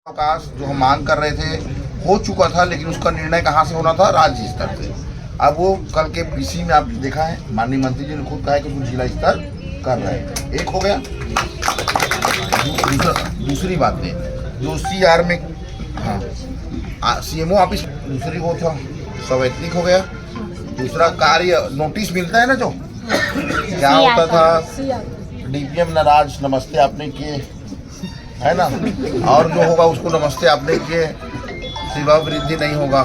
अवकाश जो हम मांग कर रहे थे हो चुका था, लेकिन उसका निर्णय कहाँ से होना था? राज्य स्तर से। अब वो कल के पीसी में आपने देखा है, माननीय मंत्री जी ने खुद कहा है कि उसको जिला स्तर कर रहे हैं। एक हो गया। दूसरी बात है जो CR में, हाँ, CMO ऑफिस, दूसरी वो था सवैतनिक हो गया। दूसरा कार्य नोटिस मिलता है ना, जो क्या होता था, DPM नाराज, नमस्ते आपने किए, है ना, और जो होगा उसको नमस्ते आपने किए, सेवा वृद्धि नहीं होगा,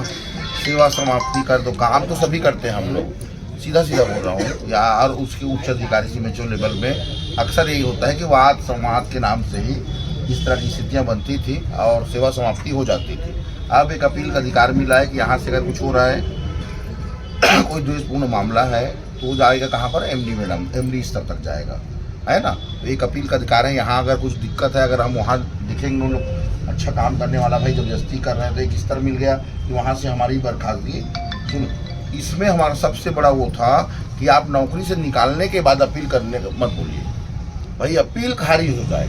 सेवा समाप्ति कर दो। काम तो सभी करते हैं हम लोग, सीधा सीधा बोल रहा हूँ। या और उसके उच्च अधिकारी सीमेचो लेवल में अक्सर यही होता है कि वाद संवाद के नाम से ही इस तरह की स्थितियाँ बनती थी और सेवा समाप्ति हो जाती थी। अब एक अपील का अधिकार मिला है कि यहाँ से अगर कुछ हो रहा है, कोई द्वेषपूर्ण मामला है, तो वो जाएगा कहाँ पर? MD स्तर तक जाएगा, है ना। तो एक अपील का अधिकार है। यहाँ अगर कुछ दिक्कत है, अगर हम वहाँ दिखेंगे उन लोग अच्छा काम करने वाला भाई जबरदस्ती कर रहे हैं, तो एक स्तर मिल गया कि वहाँ से हमारी बर्खास्तगी। सुनो, इसमें हमारा सबसे बड़ा वो था कि आप नौकरी से निकालने के बाद अपील करने मत बोलिए भाई, अपील खारिज हो जाए।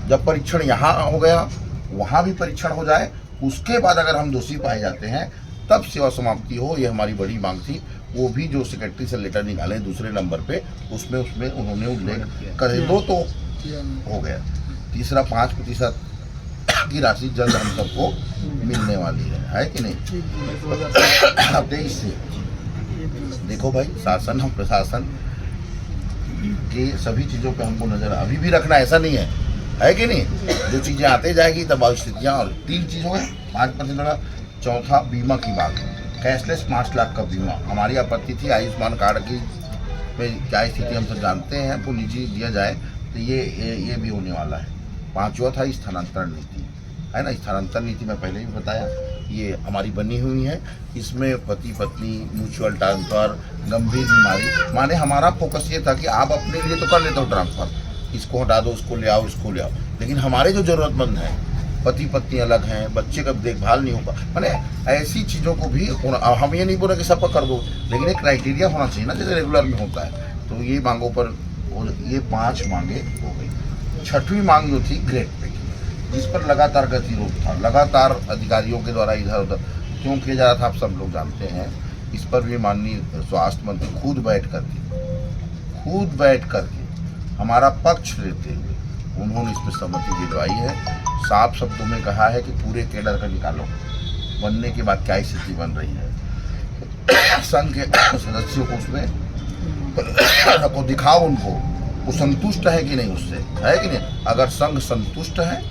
जब परीक्षण यहाँ हो गया, वहाँ भी परीक्षण हो जाए, उसके बाद अगर हम दोषी पाए जाते हैं तब सेवा समाप्ति हो। ये हमारी बड़ी मांग थी। वो भी जो सेक्रेटरी से लेटर निकाले दूसरे नंबर पे, उसमें उन्होंने उल्लेख करे दो तो हो गया। तीसरा 5% की राशि जल्द हम सबको मिलने वाली है कि नहीं? अब 23 से देखो भाई, शासन हम प्रशासन के सभी चीज़ों पे हमको नजर अभी भी रखना, ऐसा नहीं है कि नहीं? जो चीज़ें आते जाएगी तब स्थितियाँ। और 3 चीज़ हो गए, 5%। चौथा बीमा की बात, कैशलेस 5 लाख का बीमा। हमारी आपत्ति थी आयुष्मान कार्ड की में क्या स्थिति हम सब जानते हैं, वो निजी दिया जाए तो ये भी होने वाला है। 5वां था स्थानांतरण नीति, है ना। स्थानांतरण नीति मैं पहले भी बताया, ये हमारी बनी हुई है। इसमें पति पत्नी म्यूचुअल ट्रांसफ़र, गंभीर बीमारी, माने हमारा फोकस ये था कि आप अपने लिए तो कर लेते हो ट्रांसफ़र, इसको हटा दो, उसको ले आओ, उसको ले आओ, लेकिन हमारे जो ज़रूरतमंद हैं, पति पत्नी अलग हैं, बच्चे का देखभाल नहीं होगा, मैंने ऐसी चीज़ों को भी हम ये नहीं बोल रहे कि सबका कर दो, लेकिन एक क्राइटेरिया होना चाहिए ना, जैसे रेगुलर में होता है। तो ये मांगों पर ये 5 मांगे हो गई। 6वीं मांग जो थी ग्रेड पे की, जिस पर लगातार गतिरोध था, लगातार अधिकारियों के द्वारा इधर उधर क्यों किया जा रहा था आप सब लोग जानते हैं। इस पर भी माननीय स्वास्थ्य मंत्री खुद बैठ करके हमारा पक्ष लेते हुए उन्होंने इस पर सहमति दिलवाई है। साफ शब्दों में कहा है कि पूरे केडर का निकालो, बनने के बाद क्या स्थिति बन रही है। संघ के सदस्यों को उसमें को दिखाओ, उनको वो संतुष्ट है कि नहीं उससे, है कि नहीं। अगर संघ संतुष्ट है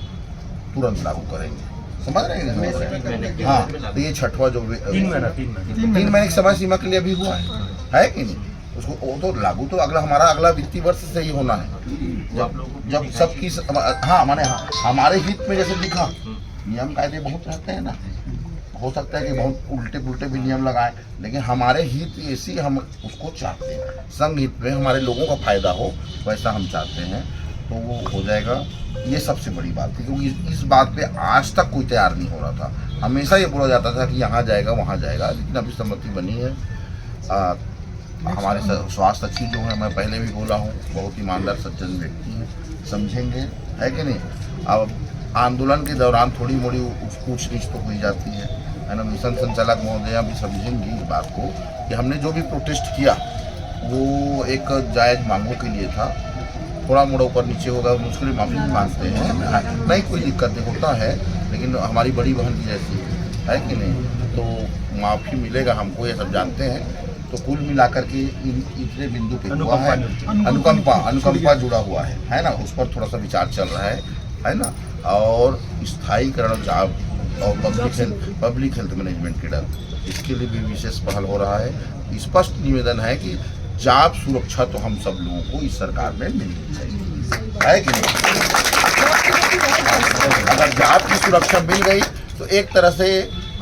तुरंत लागू करेंगे, समझ रहे हैं? हाँ, तो ये 6वां जो 3 महीने की समय सीमा के लिए भी हुआ है कि नहीं, उसको वो तो लागू तो हमारा अगला वित्तीय वर्ष से ही होना है, जब सबकी हाँ माने हमारे हित में जैसे दिखा। नियम कायदे बहुत रहते हैं ना, हो सकता है कि बहुत उल्टे पुल्टे भी नियम लगाएं, लेकिन हमारे हित ऐसी हम उसको चाहते हैं, संघ हित में हमारे लोगों का फायदा हो वैसा हम चाहते हैं, तो वो हो जाएगा। ये सबसे बड़ी बात थी, क्योंकि इस बात पे आज तक कोई तैयार नहीं हो रहा था। हमेशा ये बोला जाता था कि यहाँ जाएगा वहाँ जाएगा, लेकिन अभी सहमति बनी है। हमारे स्वास्थ्य सचिव जो है, मैं पहले भी बोला हूँ, बहुत ईमानदार सज्जन व्यक्ति हैं, समझेंगे, है कि नहीं। अब आंदोलन के दौरान थोड़ी मोड़ी पूछ नीछ तो हुई जाती है ना। मिशन संचालक महोदया भी समझेंगी इस बात को कि हमने जो भी प्रोटेस्ट किया वो एक जायज़ मांगों के लिए था। थोड़ा मोड़ा ऊपर नीचे होगा, उसके लिए माफ़ी भी मांगते हैं, नहीं कोई दिक्कत नहीं होता है, लेकिन हमारी बड़ी बहन की जैसी है कि नहीं, तो माफ़ी मिलेगा हमको, ये सब जानते हैं। तो कुल मिलाकर के इतने बिंदु पे हुआ है, अनुकंपा जुड़ा हुआ है ना, उस पर थोड़ा सा विचार चल रहा है ना। और स्थायीकरण जॉब और पब्लिक हेल्थ मैनेजमेंट के डर, इसके लिए भी विशेष पहल हो रहा है। स्पष्ट निवेदन है कि जॉब सुरक्षा तो हम सब लोगों को इस सरकार में मिलनी चाहिए, है कि नहीं। अगर जॉब की सुरक्षा मिल गई तो एक तरह से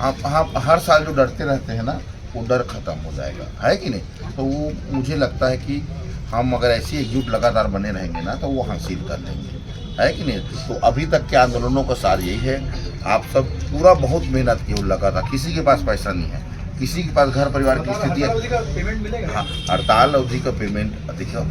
आप हर साल जो डरते रहते हैं ना, वो डर खत्म हो जाएगा, है कि नहीं। तो वो मुझे लगता है कि हम अगर ऐसी एकजुट लगातार बने रहेंगे ना, तो वो हासिल कर लेंगे, है कि नहीं। तो अभी तक के आंदोलनों का सार यही है, आप सब पूरा बहुत मेहनत किए लगातार, किसी के पास पैसा नहीं है, किसी के पास घर परिवार की स्थिति है। हाँ, हड़ताल अवधि का पेमेंट देखिए आज